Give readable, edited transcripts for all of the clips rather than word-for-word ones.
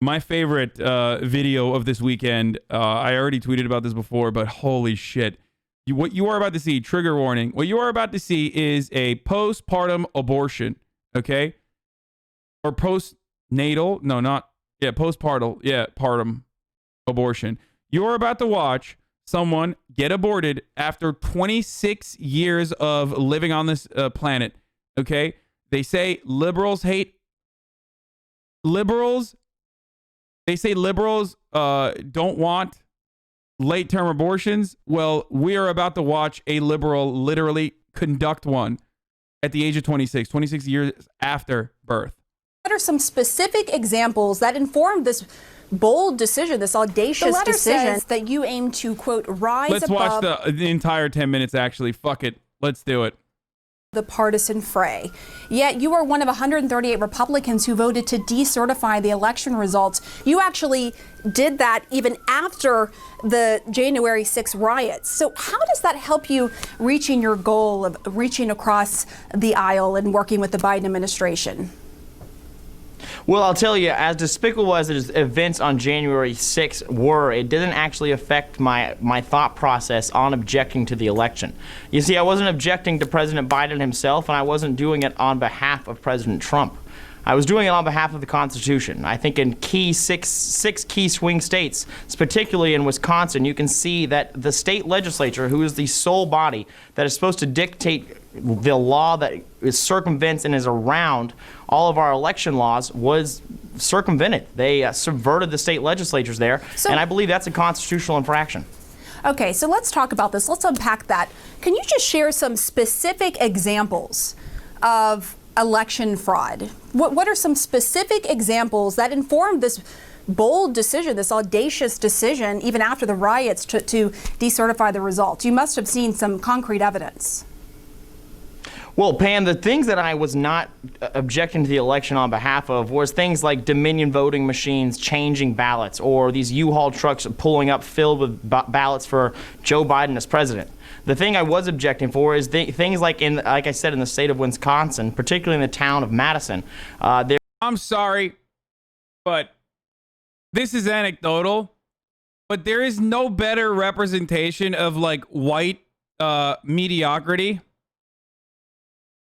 My favorite video of this weekend, I already tweeted about this before, but holy shit. What you are about to see, trigger warning, what you are about to see is a postpartum abortion, okay? Or postnatal, no, not, yeah, postpartum, yeah, partum abortion. You're about to watch someone get aborted after 26 years of living on this planet, okay? They say liberals hate liberals. They say liberals don't want late-term abortions. Well, we are about to watch a liberal literally conduct one at the age of 26 years after birth. What are some specific examples that informed this bold decision, this audacious decision that you aim to, quote, rise Let's above watch the entire 10 minutes, actually. Fuck it. Let's do it. the partisan fray. Yet you are one of 138 Republicans who voted to decertify the election results. You actually did that even after the January 6 riots. So how does that help you reaching your goal of reaching across the aisle and working with the Biden administration? Well, I'll tell you, as despicable as the events on January 6th were, it didn't actually affect my thought process on objecting to the election. You see, I wasn't objecting to President Biden himself, and I wasn't doing it on behalf of President Trump. I was doing it on behalf of the Constitution. I think in six key swing states, particularly in Wisconsin, you can see that the state legislature, who is the sole body that is supposed to dictate the law that circumvents and is around all of our election laws, was circumvented. They subverted the state legislatures there, and I believe that's a constitutional infraction. Okay, so let's talk about this. Let's unpack that. Can you just share some specific examples of election fraud? What are some specific examples that informed this bold decision, this audacious decision, even after the riots, to decertify the results? You must have seen some concrete evidence. Well, Pam, the things that I was not objecting to the election on behalf of was things like Dominion voting machines changing ballots, or these U-Haul trucks pulling up filled with ballots for Joe Biden as president. The thing I was objecting for is things like, like I said, in the state of Wisconsin, particularly in the town of Madison. I'm sorry, but this is anecdotal, but there is no better representation of like white mediocrity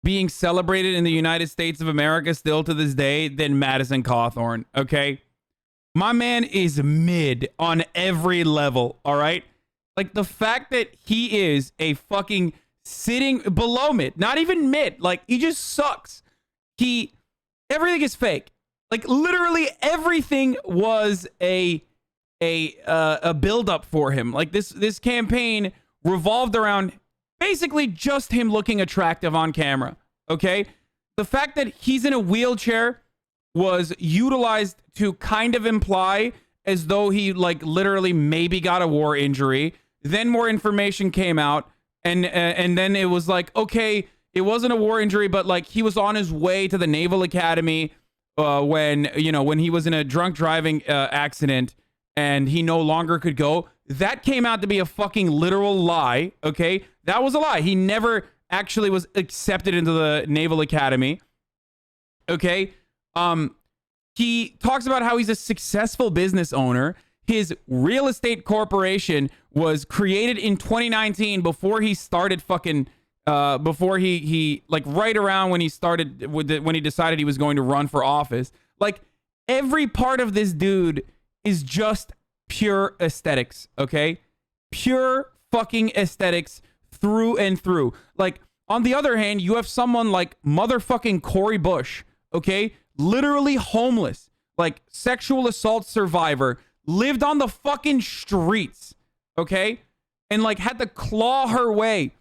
being celebrated in the United States of America still to this day than Madison Cawthorn, okay? My man is mid on every level, all right? Like, the fact that he is a fucking sitting below mid, not even mid, like, he just sucks. Everything is fake. Like, literally everything was a build-up for him. Like, this campaign revolved around basically just him looking attractive on camera, okay? The fact that he's in a wheelchair was utilized to kind of imply as though he, like, literally maybe got a war injury. Then more information came out, and then it was like, okay, it wasn't a war injury, but, like, he was on his way to the Naval Academy when he was in a drunk driving accident, and he no longer could go. That came out to be a fucking literal lie, okay? That was a lie. He never actually was accepted into the Naval Academy, okay? He talks about how he's a successful business owner. His real estate corporation was created in 2019 before he started fucking, before he like right around when he started, when he decided he was going to run for office. Like, every part of this dude is just pure aesthetics, okay? Pure fucking aesthetics through and through. Like, on the other hand, you have someone like motherfucking Cori Bush, okay? Literally homeless, like sexual assault survivor, lived on the fucking streets, okay? And like had to claw her way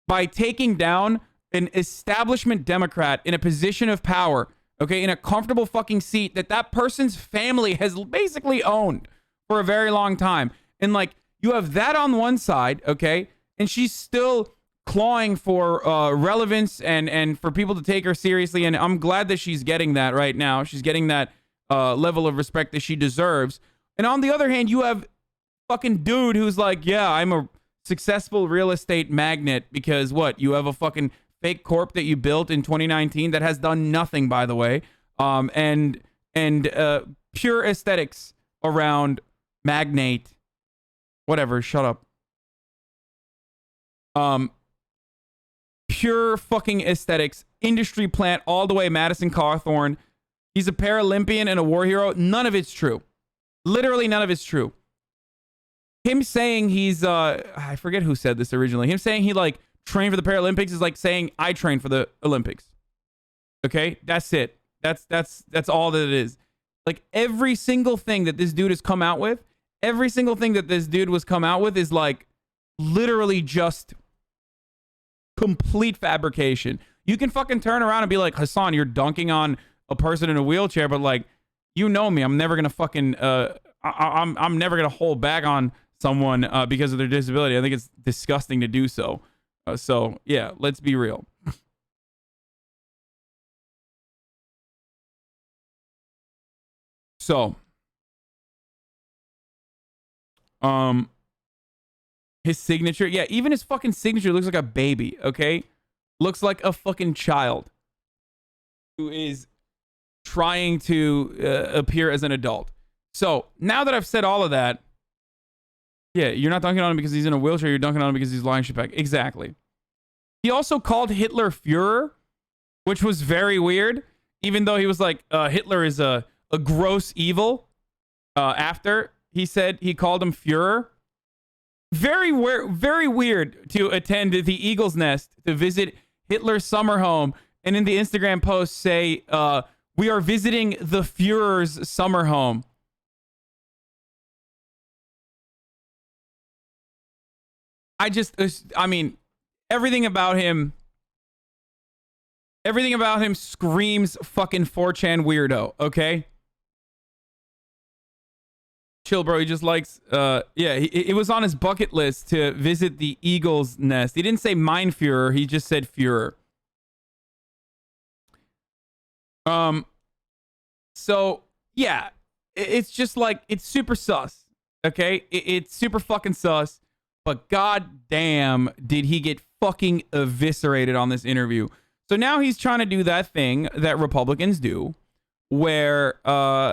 by taking down an establishment Democrat in a position of power, okay? In a comfortable fucking seat that person's family has basically owned for a very long time. And like, you have that on one side, okay? And she's still clawing for relevance and for people to take her seriously. And I'm glad that she's getting that right now. She's getting that level of respect that she deserves. And on the other hand, you have fucking dude who's like, yeah, I'm a successful real estate magnate because what? You have a fucking fake corp that you built in 2019 that has done nothing, by the way. And pure aesthetics around magnate, whatever, shut up. Pure fucking aesthetics, industry plant all the way, Madison Cawthorn. He's a Paralympian and a war hero. None of it's true. Literally none of it's true. Him saying he's, I forget who said this originally. Him saying he like trained for the Paralympics is like saying I trained for the Olympics. Okay, that's it. That's all that it is. Like every single thing that this dude has come out with, every single thing that this dude was come out with is like literally just complete fabrication. You can fucking turn around and be like, Hasan, you're dunking on a person in a wheelchair, but like, you know me, I'm never gonna fucking I'm never gonna hold back on someone because of their disability. I think it's disgusting to do so. So yeah, let's be real. So his signature, yeah, even his fucking signature looks like a baby, okay? Looks like a fucking child who is trying to appear as an adult. So now that I've said all of that, yeah, you're not dunking on him because he's in a wheelchair, you're dunking on him because he's lying shit back. Exactly. He also called Hitler Führer, which was very weird, even though he was like, Hitler is a gross evil. After he said he called him Führer. Very weird to attend the Eagle's Nest to visit Hitler's summer home and in the Instagram post say, we are visiting the Führer's summer home. I mean, everything about him screams fucking 4chan weirdo, okay? Chill, bro. He just likes, yeah, it was on his bucket list to visit the Eagle's Nest. He didn't say Mein Führer, he just said Führer. So, yeah, it's just like, it's super sus, okay? It's super fucking sus, but goddamn did he get fucking eviscerated on this interview. So now he's trying to do that thing that Republicans do, where,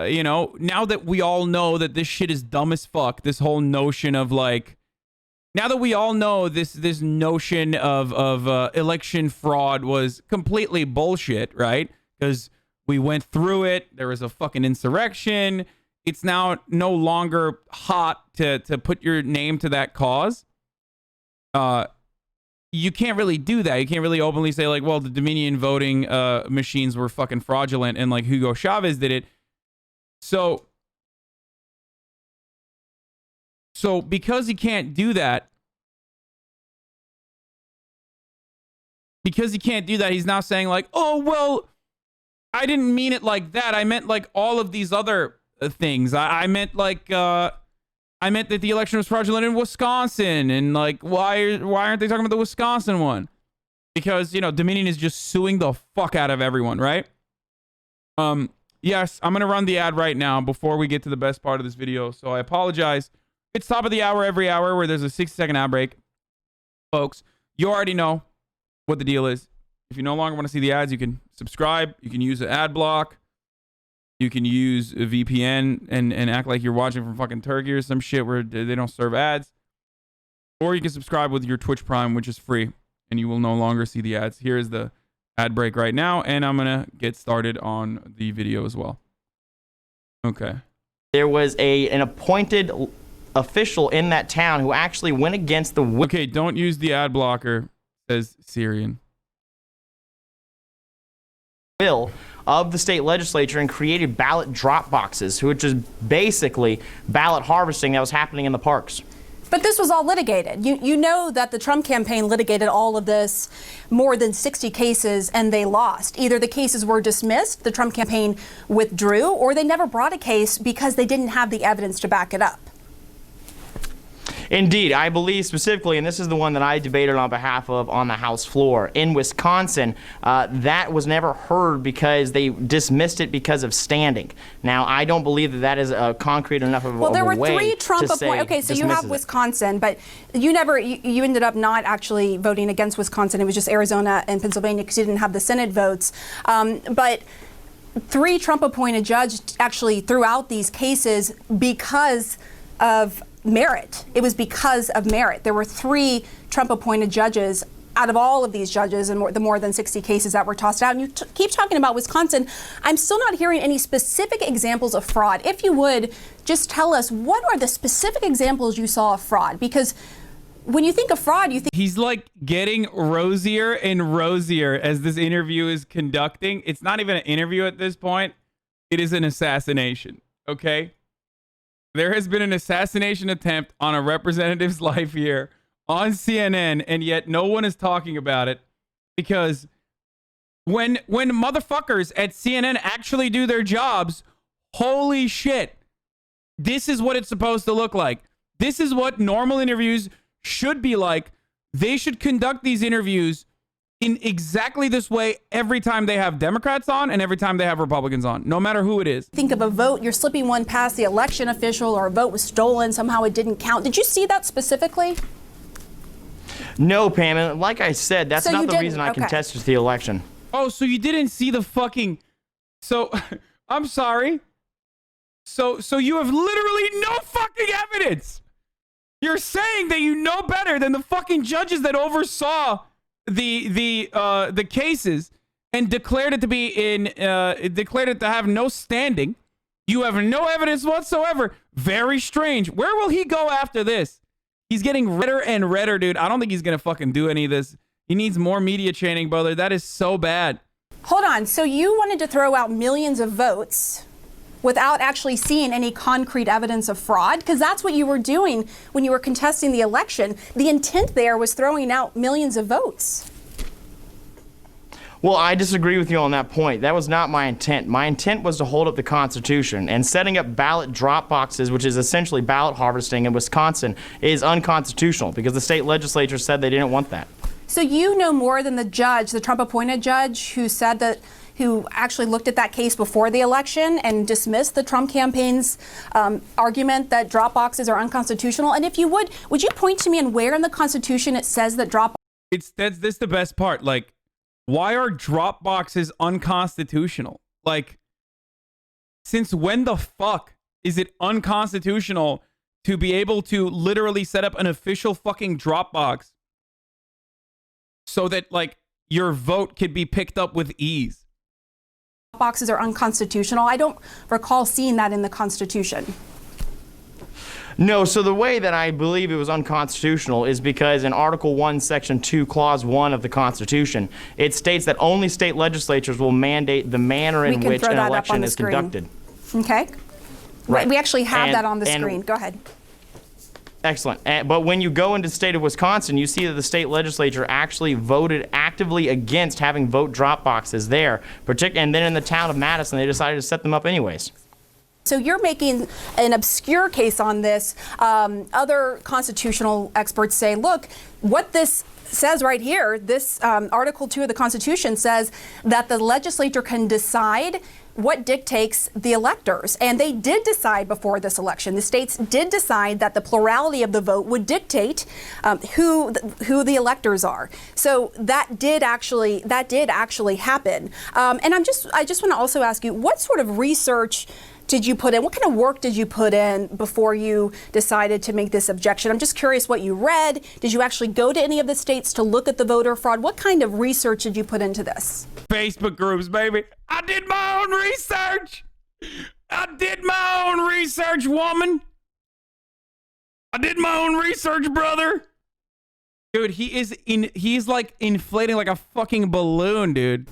you know, now that we all know that this shit is dumb as fuck, this whole notion of like, now that we all know this notion of election fraud was completely bullshit, right? Because we went through it, there was a fucking insurrection. It's now no longer hot to put your name to that cause. You can't really do that. You can't really openly say like, well, the Dominion voting machines were fucking fraudulent and like Hugo Chavez did it. So because he can't do that, he's now saying like, oh, well, I didn't mean it like that. I meant like all of these other things. I meant like, I meant that the election was fraudulent in Wisconsin, and like, why aren't they talking about the Wisconsin one? Because, you know, Dominion is just suing the fuck out of everyone, right? Yes, I'm gonna run the ad right now before we get to the best part of this video. So I apologize. It's top of the hour every hour where there's a 60-second ad break. Folks, you already know what the deal is. If you no longer want to see the ads, you can subscribe. You can use an ad block. You can use a VPN and act like you're watching from fucking Turkey or some shit where they don't serve ads. Or you can subscribe with your Twitch Prime, which is free, and you will no longer see the ads. Here is the ad break right now, and I'm going to get started on the video as well. Okay. There was an appointed official in that town who actually went against the will. Okay, don't use the ad blocker, says Syrian. Will of the state legislature and created ballot drop boxes, which is basically ballot harvesting that was happening in the parks. But this was all litigated. You know that the Trump campaign litigated all of this, more than 60 cases, and they lost. Either the cases were dismissed, the Trump campaign withdrew, or they never brought a case because they didn't have the evidence to back it up. Indeed, I believe specifically, and this is the one that I debated on behalf of on the House floor, in Wisconsin, that was never heard because they dismissed it because of standing. Now, I don't believe that that is concrete enough of a way to say Well, there were 3 Trump appointed. Okay, so you have Wisconsin, but you ended up not actually voting against Wisconsin. It was just Arizona and Pennsylvania because you didn't have the Senate votes. But 3 Trump-appointed judges actually threw out these cases because of merit. It was because of merit. There were 3 Trump-appointed judges out of all of these judges and the more than 60 cases that were tossed out. And you keep talking about Wisconsin. I'm still not hearing any specific examples of fraud. If you would, just tell us, what are the specific examples you saw of fraud? Because when you think of fraud, you think... He's like getting rosier and rosier as this interview is conducting. It's not even an interview at this point. It is an assassination, okay? There has been an assassination attempt on a representative's life here on CNN, and yet no one is talking about it, because when motherfuckers at CNN actually do their jobs, holy shit, this is what it's supposed to look like. This is what normal interviews should be like. They should conduct these interviews in exactly this way every time they have Democrats on and every time they have Republicans on, no matter who it is. Think of a vote, you're slipping one past the election official, or a vote was stolen, somehow it didn't count. Did you see that specifically? No, Pam, and like I said, that's not the reason I contested the election. Oh, so you didn't see the fucking... So, I'm sorry. So you have literally no fucking evidence. You're saying that you know better than the fucking judges that oversaw the cases and declared it to be declared it to have no standing. You have no evidence whatsoever. Very strange. Where will he go after this? He's getting redder and redder, dude. I don't think he's gonna fucking do any of this. He needs more media training, brother. That is so bad. Hold on. So you wanted to throw out millions of votes without actually seeing any concrete evidence of fraud? Because that's what you were doing when you were contesting the election. The intent there was throwing out millions of votes. Well, I disagree with you on that point. That was not my intent. My intent was to hold up the Constitution, and setting up ballot drop boxes, which is essentially ballot harvesting in Wisconsin, is unconstitutional because the state legislature said they didn't want that. So you know more than the judge, the Trump-appointed judge, who actually looked at that case before the election and dismissed the Trump campaign's argument that drop boxes are unconstitutional. And if you would you point to me and where in the Constitution it says that drop... That's the best part. Like, why are drop boxes unconstitutional? Like, since when the fuck is it unconstitutional to be able to literally set up an official fucking drop box so that, like, your vote could be picked up with ease? Boxes are unconstitutional. I don't recall seeing that in the Constitution. No, so the way that I believe it was unconstitutional is because in Article 1, Section 2, Clause 1 of the Constitution, it states that only state legislatures will mandate the manner in which an election is conducted. Okay. Right. We actually have that on the screen. Go ahead. Excellent. But when you go into the state of Wisconsin, you see that the state legislature actually voted actively against having vote drop boxes there. And then in the town of Madison, they decided to set them up anyways. So you're making an obscure case on this. Other constitutional experts say, look, what this says right here, this Article 2 of the Constitution says that the legislature can decide what dictates the electors. And they did decide before this election. The states did decide that the plurality of the vote would dictate who the electors are. So that did actually happen. And I just want to also ask you, what sort of research did you put in? What kind of work did you put in before you decided to make this objection? I'm just curious what you read. Did you actually go to any of the states to look at the voter fraud? What kind of research did you put into this? Facebook groups, baby. I did my own research. I did my own research, woman. I did my own research, brother. Dude, he's like inflating like a fucking balloon, dude.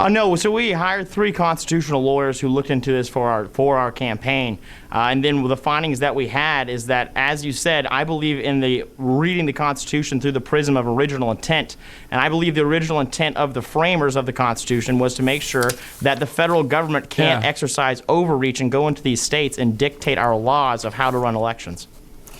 No, so we hired 3 constitutional lawyers who looked into this for our campaign, and then the findings that we had is that, as you said, I believe in reading the Constitution through the prism of original intent, and I believe the original intent of the framers of the Constitution was to make sure that the federal government can't exercise overreach and go into these states and dictate our laws of how to run elections.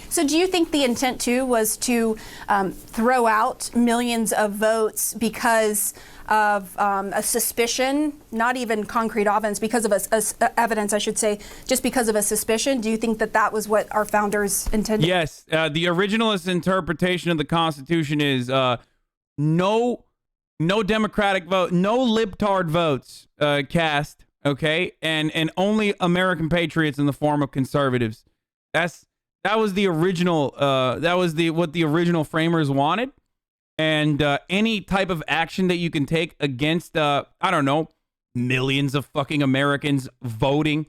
So do you think the intent, too, was to throw out millions of votes because of a suspicion, not even concrete evidence, because of evidence, I should say, just because of a suspicion? Do you think that that was what our founders intended? Yes. The originalist interpretation of the Constitution is no no Democratic vote, no libtard votes cast, okay, and only American patriots in the form of conservatives. That was the original. What the original framers wanted, and any type of action that you can take against, I don't know, millions of fucking Americans voting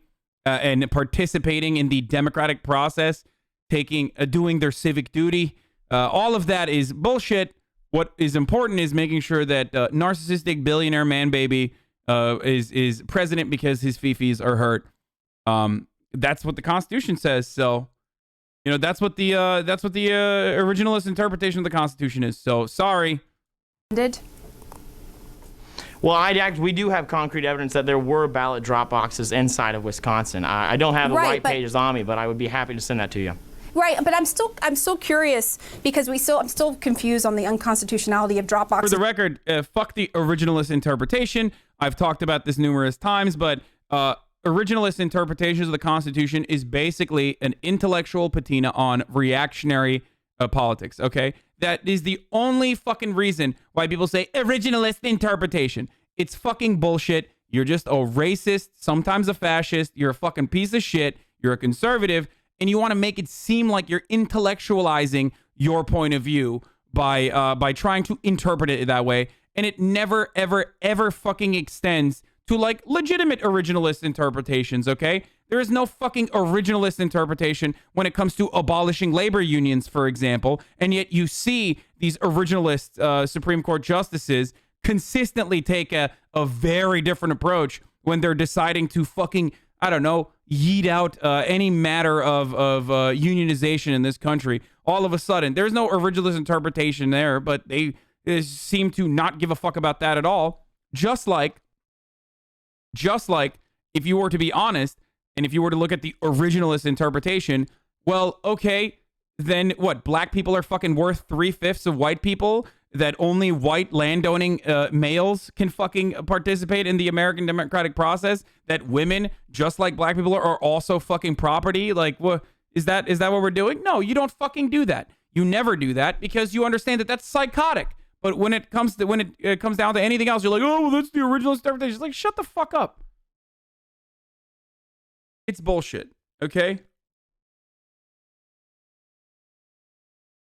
and participating in the democratic process, doing their civic duty. All of that is bullshit. What is important is making sure that narcissistic billionaire man baby is president because his fifis are hurt. That's what the Constitution says. So, that's what the originalist interpretation of the Constitution is. So sorry. Well, we do have concrete evidence that there were ballot drop boxes inside of Wisconsin. I don't have the white pages on me, but I would be happy to send that to you. Right, but I'm still curious because I'm still confused on the unconstitutionality of drop boxes. For the record, fuck the originalist interpretation. I've talked about this numerous times, but originalist interpretations of the Constitution is basically an intellectual patina on reactionary politics. Okay, that is the only fucking reason why people say originalist interpretation. It's fucking bullshit. You're just a racist, sometimes a fascist. You're a fucking piece of shit. You're a conservative. And you want to make it seem like you're intellectualizing your point of view by trying to interpret it that way. And it never, ever, ever fucking extends to like legitimate originalist interpretations, okay? There is no fucking originalist interpretation when it comes to abolishing labor unions, for example. And yet you see these originalist Supreme Court justices consistently take a very different approach when they're deciding to fucking, I don't know, yeet out any matter of unionization in this country. All of a sudden, there's no originalist interpretation there, but they seem to not give a fuck about that at all. Just like if you were to be honest, and if you were to look at the originalist interpretation, well, okay, then what? Black people are fucking worth 3/5 of white people? That only white landowning males can fucking participate in the American democratic process? That women, just like black people, are also fucking property? Like, what is that? Is that what we're doing? No, you don't fucking do that. You never do that because you understand that that's psychotic. But when it comes down to anything else, you're like, oh, well, that's the original interpretation. It's like, shut the fuck up. It's bullshit. Okay.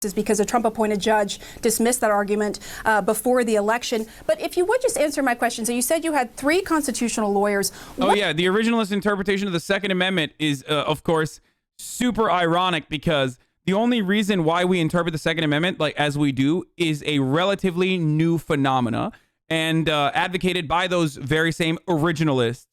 Is because a Trump-appointed judge dismissed that argument before the election. But if you would just answer my question. So you said you had 3 constitutional lawyers. Oh, yeah. The originalist interpretation of the Second Amendment is, of course, super ironic because the only reason why we interpret the Second Amendment like as we do is a relatively new phenomena and advocated by those very same originalists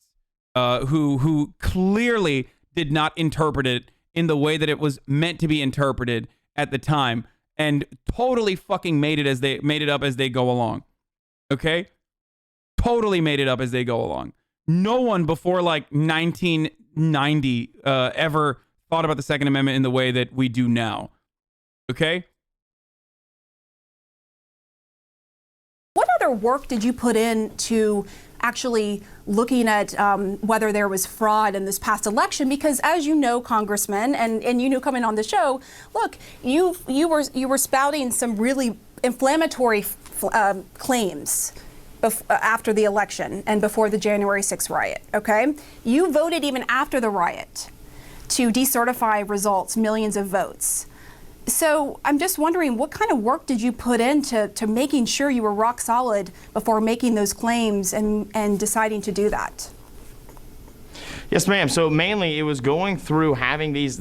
who clearly did not interpret it in the way that it was meant to be interpreted at the time and totally fucking made it up as they go along. Okay? Totally made it up as they go along. No one before like 1990 ever thought about the Second Amendment in the way that we do now. Okay? What other work did you put in to actually looking at whether there was fraud in this past election? Because as you know, Congressman, and you knew coming on the show, look, you were spouting some really inflammatory claims after the election and before the January 6th riot, okay? You voted even after the riot to decertify results, millions of votes. So I'm just wondering, what kind of work did you put into making sure you were rock solid before making those claims and deciding to do that? Yes, ma'am. So mainly it was going through having these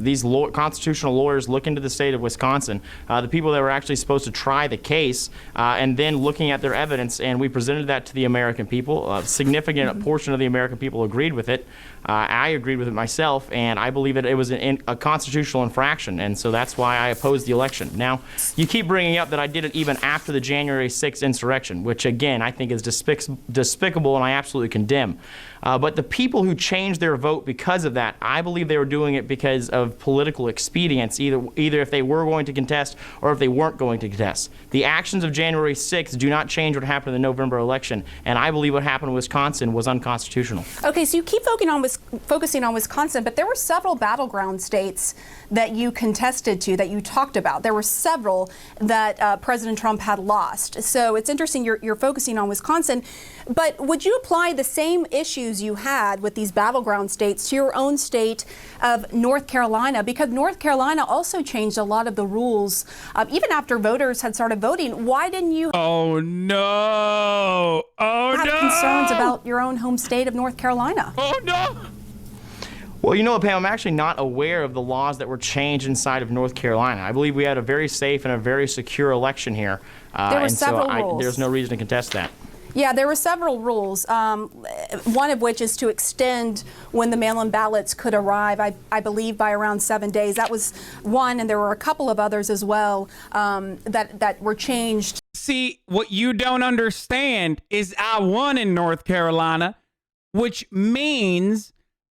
constitutional lawyers look into the state of Wisconsin, the people that were actually supposed to try the case, and then looking at their evidence, and we presented that to the American people. A significant portion of the American people agreed with it. I agreed with it myself, and I believe that it was a constitutional infraction, and so that's why I opposed the election. Now, you keep bringing up that I did it even after the January 6th insurrection, which again I think is despicable and I absolutely condemn. But the people who changed their vote because of that. I believe they were doing it because of political expedience, either if they were going to contest or if they weren't going to contest. The actions of January 6th do not change what happened in the November election, and I believe what happened in Wisconsin was unconstitutional. Okay, so you keep focusing on Wisconsin, but there were several battleground states that you contested to, that you talked about. There were several that President Trump had lost. So it's interesting you're focusing on Wisconsin, but would you apply the same issues you had with these battleground states to your own state of North Carolina? Because North Carolina also changed a lot of the rules, even after voters had started voting. Why didn't you Oh no! Oh have no! concerns about your own home state of North Carolina? Oh no! Well, you know what, Pam, I'm actually not aware of the laws that were changed inside of North Carolina. I believe we had a very safe and a very secure election here. There were and several so rules. there's no reason to contest that. Yeah, there were several rules, one of which is to extend when the mail-in ballots could arrive, I believe, by around 7 days. That was one, and there were a couple of others as well that were changed. See, what you don't understand is I won in North Carolina, which means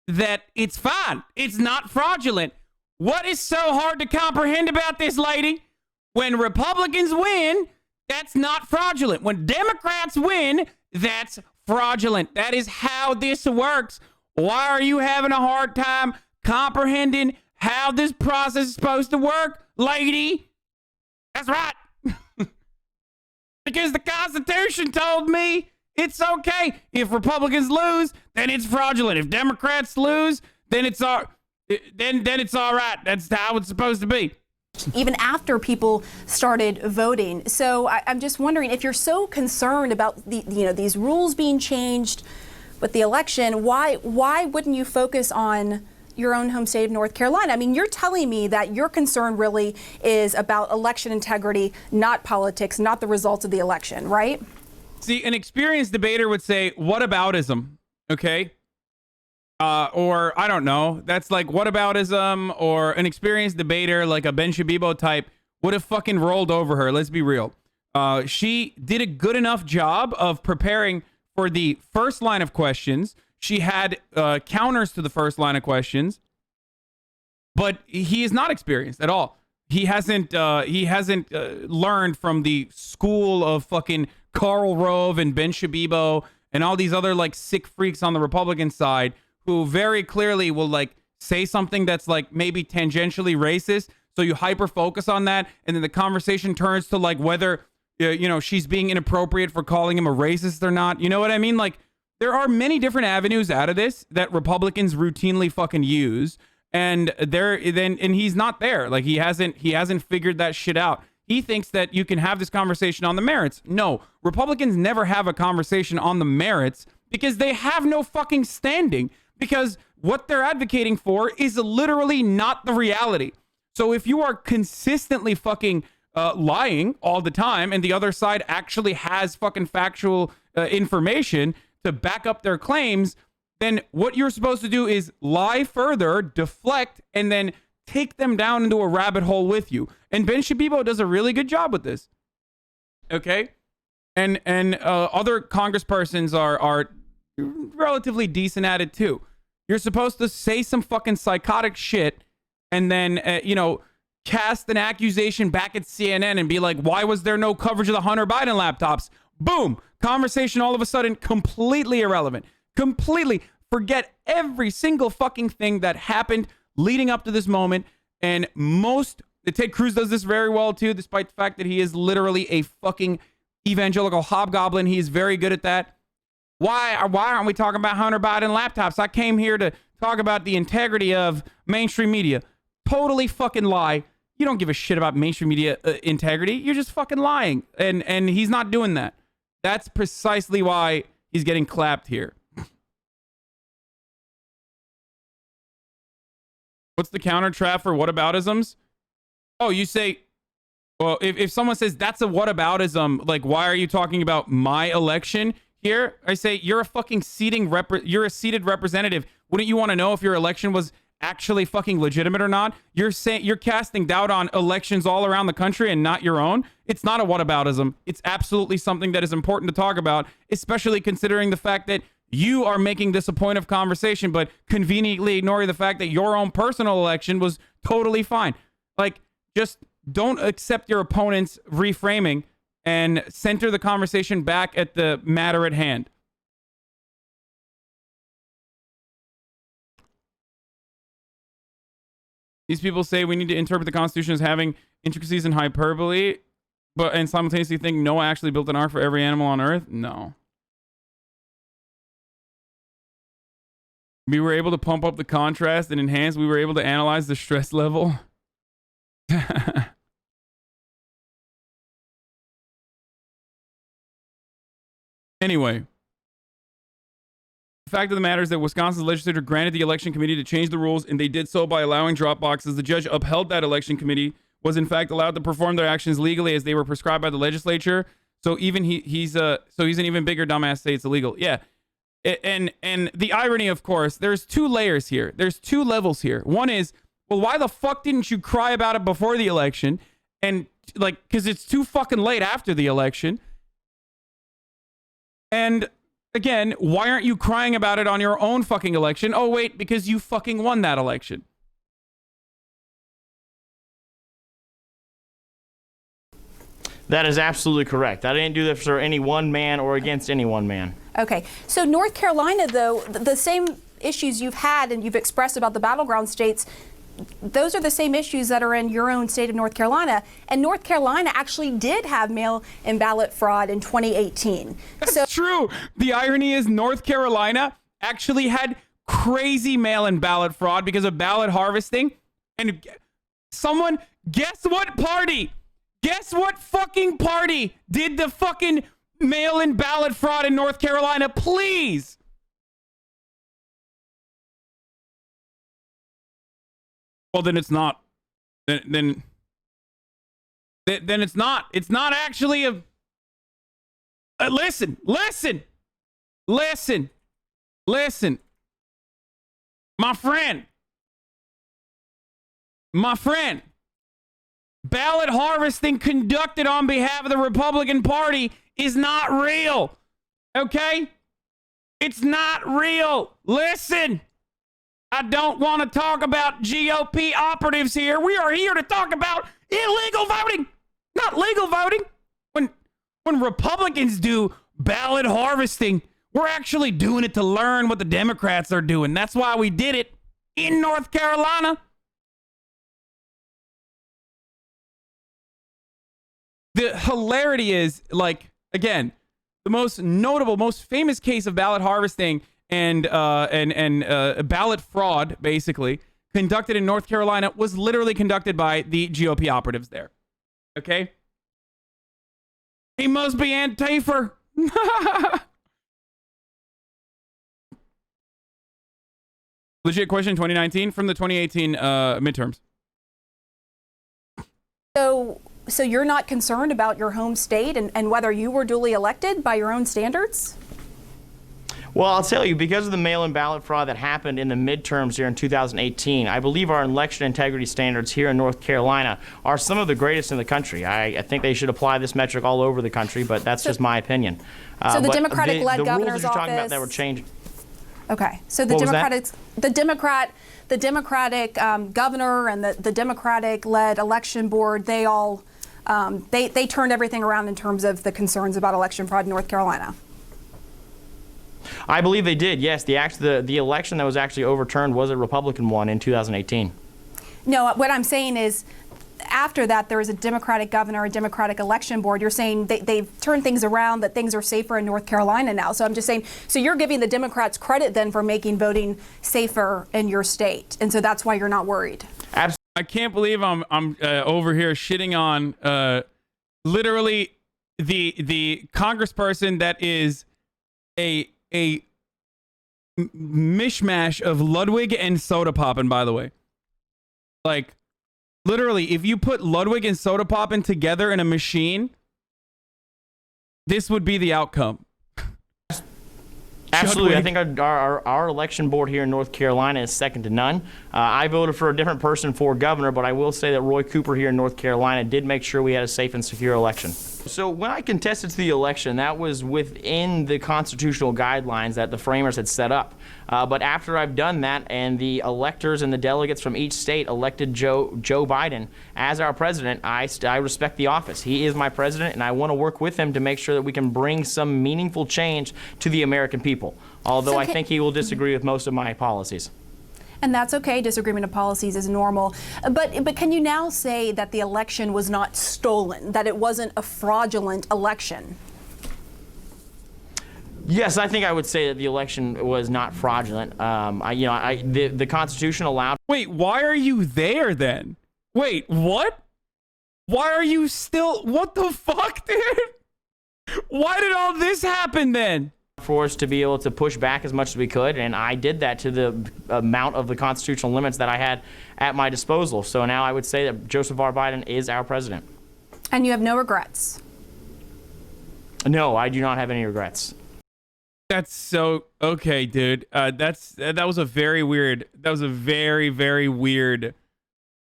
that it's fine. It's not fraudulent. What is so hard to comprehend about this, lady? When Republicans win, that's not fraudulent. When Democrats win, that's fraudulent. That is how this works. Why are you having a hard time comprehending how this process is supposed to work, lady? That's right. Because the Constitution told me it's okay. If Republicans lose, then it's fraudulent. If Democrats lose, then it's all right. That's how it's supposed to be. Even after people started voting. So I'm just wondering, if you're so concerned about these rules being changed with the election, why wouldn't you focus on your own home state of North Carolina? I mean, you're telling me that your concern really is about election integrity, not politics, not the results of the election, right? See, an experienced debater would say, whataboutism, okay? Or, I don't know, that's like whataboutism, or an experienced debater, like a Ben Shabibo type, would have fucking rolled over her. Let's be real. She did a good enough job of preparing for the first line of questions. She had counters to the first line of questions, but he is not experienced at all. He hasn't learned from the school of fucking Karl Rove and Ben Shabibo and all these other like sick freaks on the Republican side who very clearly will like say something that's like maybe tangentially racist. So you hyper focus on that, and then the conversation turns to like whether she's being inappropriate for calling him a racist or not. You know what I mean? Like, there are many different avenues out of this that Republicans routinely fucking use, and he's not there. Like, he hasn't figured that shit out. He thinks that you can have this conversation on the merits. No, Republicans never have a conversation on the merits because they have no fucking standing, because what they're advocating for is literally not the reality. So if you are consistently fucking lying all the time, and the other side actually has fucking factual information to back up their claims, then what you're supposed to do is lie further, deflect, and then take them down into a rabbit hole with you. And Ben Shabibo does a really good job with this. Okay? And other congresspersons are relatively decent at it too. You're supposed to say some fucking psychotic shit and then, cast an accusation back at CNN and be like, why was there no coverage of the Hunter Biden laptops? Boom. Conversation all of a sudden completely irrelevant. Completely. Forget every single fucking thing that happened leading up to this moment. And Ted Cruz does this very well too, despite the fact that he is literally a fucking evangelical hobgoblin. He is very good at that. Why aren't we talking about Hunter Biden laptops? I came here to talk about the integrity of mainstream media. Totally fucking lie. You don't give a shit about mainstream media integrity. You're just fucking lying. And he's not doing that. That's precisely why he's getting clapped here. What's the counter trap for whataboutisms? Oh, you say, well, if someone says that's a whataboutism, like, why are you talking about my election here? I say, you're a fucking you're a seated representative. Wouldn't you want to know if your election was actually fucking legitimate or not? You're casting doubt on elections all around the country and not your own. It's not a whataboutism. It's absolutely something that is important to talk about, especially considering the fact that You are making this a point of conversation, but conveniently ignoring the fact that your own personal election was totally fine. Like, just don't accept your opponent's reframing and center the conversation back at the matter at hand. These people say we need to interpret the Constitution as having intricacies and hyperbole, and simultaneously think Noah actually built an ark for every animal on Earth? No. We were able to pump up the contrast and enhance. We were able to analyze the stress level. Anyway, the fact of the matter is that Wisconsin's legislature granted the election committee to change the rules, and they did so by allowing drop boxes. The judge upheld that election committee was in fact allowed to perform their actions legally as they were prescribed by the legislature. So even he's an even bigger dumbass say it's illegal. Yeah. And the irony, of course, there's two layers here. There's two levels here. One is, well, why the fuck didn't you cry about it before the election? And like, because it's too fucking late after the election. And again, why aren't you crying about it on your own fucking election? Oh, wait, because you fucking won that election. That is absolutely correct. I didn't do this for any one man or against any one man. Okay. So North Carolina, though, the same issues you've had and you've expressed about the battleground states, those are the same issues that are in your own state of North Carolina. And North Carolina actually did have mail-in ballot fraud in 2018. That's true. The irony is North Carolina actually had crazy mail-in ballot fraud because of ballot harvesting. And someone, guess what party? Guess what fucking party did the fucking mail-in ballot fraud in North Carolina? Please. Well, then it's not. Then it's not. It's not actually a. Listen. My friend. Ballot harvesting conducted on behalf of the Republican Party is not real. Okay? It's not real. Listen. I don't want to talk about GOP operatives here. We are here to talk about illegal voting, not legal voting. When Republicans do ballot harvesting, we're actually doing it to learn what the Democrats are doing. That's why we did it in North Carolina. The hilarity is, like, again, the most notable, most famous case of ballot harvesting and ballot fraud, basically, conducted in North Carolina was literally conducted by the GOP operatives there. Okay? He must be Antifa. Legit question, 2019 from the 2018 midterms. So you're not concerned about your home state and whether you were duly elected by your own standards? Well, I'll tell you, because of the mail-in ballot fraud that happened in the midterms here in 2018, I believe our election integrity standards here in North Carolina are some of the greatest in the country. I think they should apply this metric all over the country, but that's just my opinion. So the Democratic-led governor's rules that you're talking about office that were changed. Okay, so the Democratic governor and the Democratic-led election board, they all they turned everything around in terms of the concerns about election fraud in North Carolina. I believe they did. Yes, the election that was actually overturned was a Republican one in 2018. No, what I'm saying is, after that, there was a Democratic governor, a Democratic election board. You're saying they've turned things around, that things are safer in North Carolina now. So I'm just saying, so you're giving the Democrats credit then for making voting safer in your state, and so that's why you're not worried. Absolutely. I can't believe I'm over here shitting on literally the congressperson that is a mishmash of Ludwig and soda poppin', by the way. Like, literally, if you put Ludwig and soda poppin' together in a machine, this would be the outcome. Absolutely. I think our election board here in North Carolina is second to none. I voted for a different person for governor, but I will say that Roy Cooper here in North Carolina did make sure we had a safe and secure election. So when I contested to the election, that was within the constitutional guidelines that the framers had set up. But after I've done that and the electors and the delegates from each state elected Joe Biden as our president, I respect the office. He is my president, and I want to work with him to make sure that we can bring some meaningful change to the American people, although I think he will disagree with most of my policies. And that's okay. Disagreement of policies is normal. But can you now say that the election was not stolen, that it wasn't a fraudulent election? Yes, I think I would say that the election was not fraudulent. The Constitution allowed. Wait, why are you there then? Wait, what? Why are you still? What the fuck, dude? Why did all this happen then? For us to be able to push back as much as we could, and I did that to the amount of the constitutional limits that I had at my disposal. So now I would say that Joseph R. Biden is our president. And you have no regrets? No, I do not have any regrets. That's so okay, dude. That was a very weird. That was a very, very weird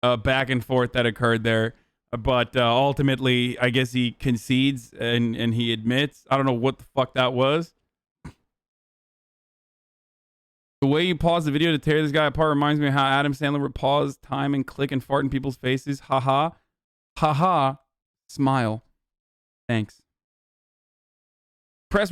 back and forth that occurred there. But ultimately, I guess he concedes and he admits. I don't know what the fuck that was. The way you pause the video to tear this guy apart reminds me of how Adam Sandler would pause time and click and fart in people's faces. Haha. Haha. Smile. Thanks. Press